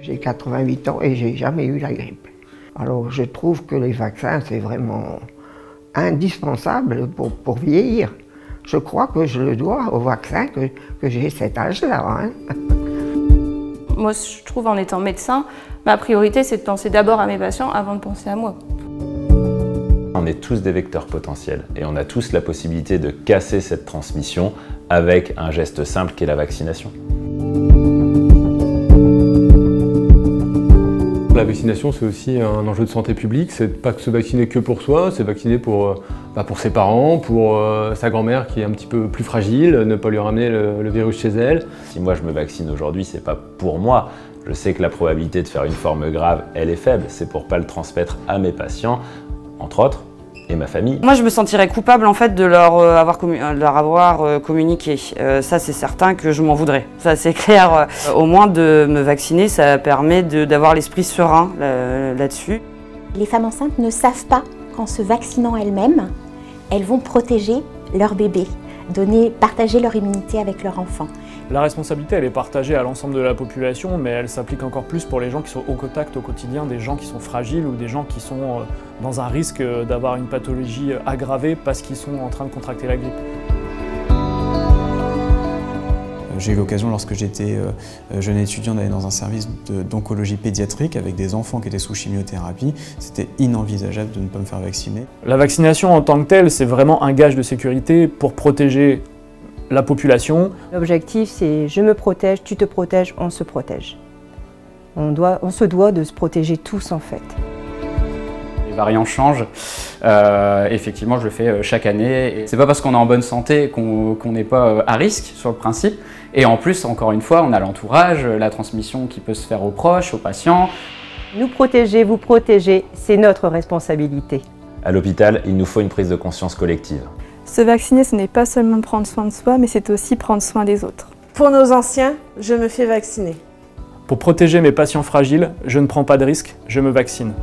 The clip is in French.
J'ai 88 ans et j'ai jamais eu la grippe. Alors je trouve que les vaccins, c'est vraiment indispensable pour vieillir. Je crois que je le dois au vaccin que j'ai cet âge-là. Hein. Moi, je trouve, en étant médecin, ma priorité, c'est de penser d'abord à mes patients avant de penser à moi. On est tous des vecteurs potentiels et on a tous la possibilité de casser cette transmission avec un geste simple qu'est la vaccination. La vaccination, c'est aussi un enjeu de santé publique. C'est pas se vacciner que pour soi, c'est vacciner pour ses parents, pour sa grand-mère qui est un petit peu plus fragile, ne pas lui ramener le virus chez elle. Si moi je me vaccine aujourd'hui, c'est pas pour moi. Je sais que la probabilité de faire une forme grave, elle est faible. C'est pour pas le transmettre à mes patients, entre autres, et ma famille. Moi, je me sentirais coupable en fait de leur avoir communiqué. Ça, c'est certain que je m'en voudrais. Ça, c'est clair. Au moins de me vacciner, ça permet d'avoir l'esprit serein là-dessus. Les femmes enceintes ne savent pas qu'en se vaccinant elles-mêmes, elles vont protéger leur bébé, partager leur immunité avec leur enfant. La responsabilité, elle est partagée à l'ensemble de la population, mais elle s'applique encore plus pour les gens qui sont au contact au quotidien, des gens qui sont fragiles ou des gens qui sont dans un risque d'avoir une pathologie aggravée parce qu'ils sont en train de contracter la grippe. J'ai eu l'occasion, lorsque j'étais jeune étudiant, d'aller dans un service d'oncologie pédiatrique avec des enfants qui étaient sous chimiothérapie. C'était inenvisageable de ne pas me faire vacciner. La vaccination en tant que telle, c'est vraiment un gage de sécurité pour protéger la population. L'objectif, c'est je me protège, tu te protèges, on se protège. On se doit de se protéger tous en fait. Les variants changent, effectivement je le fais chaque année. C'est pas parce qu'on est en bonne santé qu'on n'est pas à risque sur le principe. Et en plus, encore une fois, on a l'entourage, la transmission qui peut se faire aux proches, aux patients. Nous protéger, vous protéger, c'est notre responsabilité. À l'hôpital, il nous faut une prise de conscience collective. Se vacciner, ce n'est pas seulement prendre soin de soi, mais c'est aussi prendre soin des autres. Pour nos anciens, je me fais vacciner. Pour protéger mes patients fragiles, je ne prends pas de risque, je me vaccine.